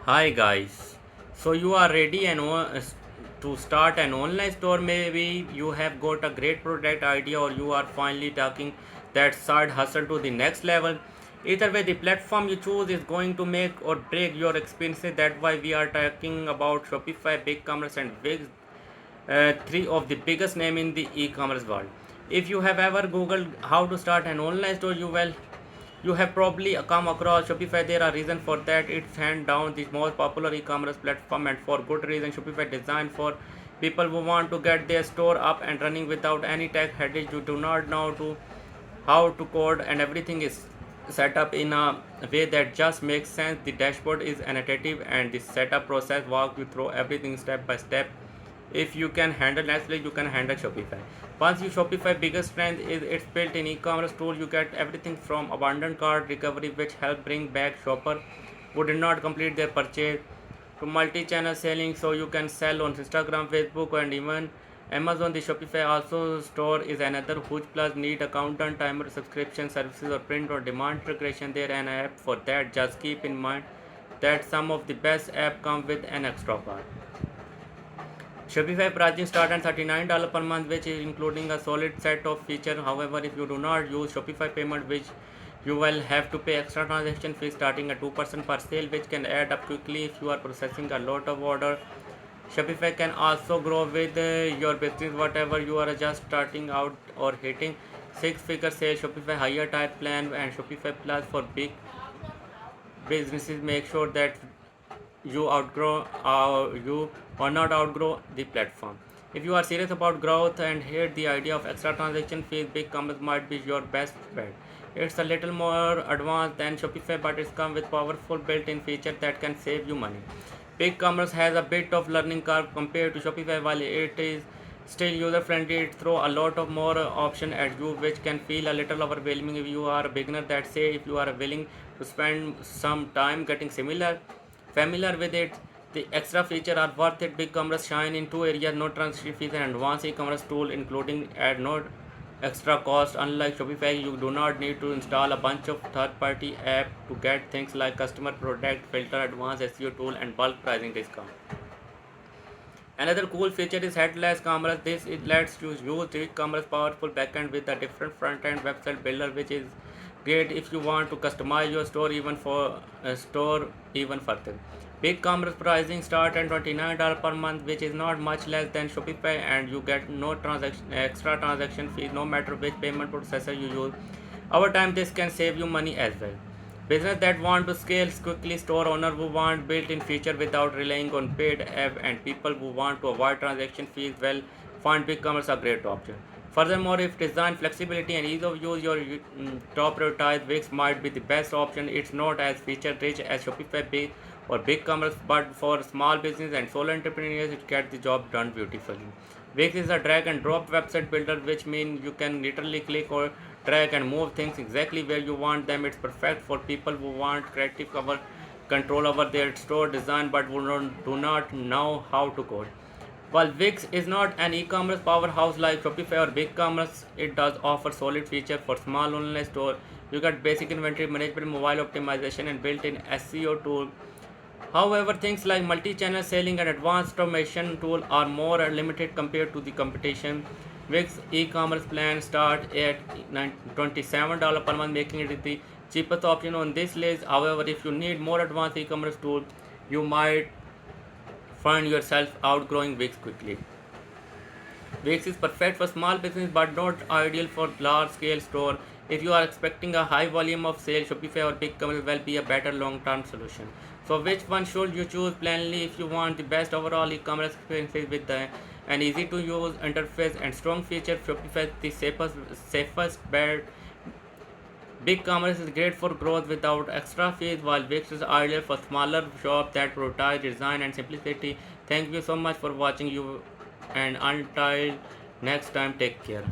Hi guys. So you are ready to start an online store. Maybe you have got a great product idea or you are finally taking that side hustle to the next level. Either way, the platform you choose is going to make or break your experiences. That's why we are talking about Shopify, BigCommerce and Wix, three of the biggest name in the e-commerce world. If you have ever googled how to start an online store, you have probably come across Shopify. There are reasons for that. It's hand down the most popular e-commerce platform, and for good reason. Shopify designed for people who want to get their store up and running without any tech headache. You do not know how to code, and everything is set up in a way that just makes sense. The dashboard is intuitive, and the setup process walks you through everything step by step. If you can handle Netflix, you can handle Shopify. Once you Shopify biggest strength is its built-in e-commerce tool. You get everything from abandoned cart recovery, which help bring back shopper who did not complete their purchase, to multi-channel selling, so you can sell on Instagram, Facebook, and even Amazon. The Shopify also store is another huge plus. Need accountant, timer, subscription services, or print or demand integration. There an app for that. Just keep in mind that some of the best app come with an extra card. Shopify pricing start at $39 per month, which is including a solid set of features. However, if you do not use Shopify payment, which you will have to pay extra transaction fee starting at 2% per sale, which can add up quickly if you are processing a lot of order. Shopify can also grow with your business, whatever you are just starting out or hitting six-figure sales. Shopify higher tier plan and Shopify Plus for big businesses make sure that you or not outgrow the platform. If you are serious about growth and hate the idea of extra transaction fees, BigCommerce might be your best bet. It's a little more advanced than Shopify, but it's come with powerful built-in features that can save you money. BigCommerce has a bit of learning curve compared to Shopify. While it is still user-friendly, it throws a lot of more option at you, which can feel a little overwhelming if you are a beginner. That say, if you are willing to spend some time getting familiar with it, the extra features are worth it. BigCommerce shine in two areas: no transaction fees and advanced e-commerce tool, including at no extra cost. Unlike Shopify, you do not need to install a bunch of third-party app to get things like customer product filter, advanced SEO tool, and bulk pricing discount. Another cool feature is headless commerce. This it lets you use e-commerce powerful backend with a different front-end website builder, which is great if you want to customize your store even for a store even further. Big commerce pricing start at $29 per month, which is not much less than Shopify, and you get no transaction extra transaction fees no matter which payment processor you use. Over time, this can save you money as well. Business that want to scale quickly, store owner who want built-in feature without relying on paid app, and people who want to avoid transaction fees, well, find BigCommerce a great option. Furthermore, if design flexibility and ease of use your top prioritize, Wix might be the best option. It's not as feature rich as Shopify Big or BigCommerce, but for small business and solo entrepreneurs, it gets the job done beautifully. Wix is a drag and drop website builder, which means you can literally click or drag and move things exactly where you want them. It's perfect for people who want creative cover control over their store design but do not know how to code. While Wix is not an e-commerce powerhouse like Shopify or BigCommerce, it does offer solid features for small online store. You get basic inventory management, mobile optimization, and built-in SEO tool. However, things like multi-channel selling and advanced automation tool are more limited compared to the competition. Wix e-commerce plans start at $27 per month, making it the cheapest option on this list. However, if you need more advanced e-commerce tool, you might find yourself outgrowing Wix quickly. Wix is perfect for small business but not ideal for large scale store. If you are expecting a high volume of sales, Shopify or BigCommerce will be a better long term solution. So which one should you choose plainly if you want the best overall e-commerce experiences with an easy to use interface and strong feature? Shopify is the safest bet. BigCommerce is great for growth without extra fees, while Wix is ideal for smaller shops that prioritize design and simplicity. Thank you so much for watching you, and until next time, take care.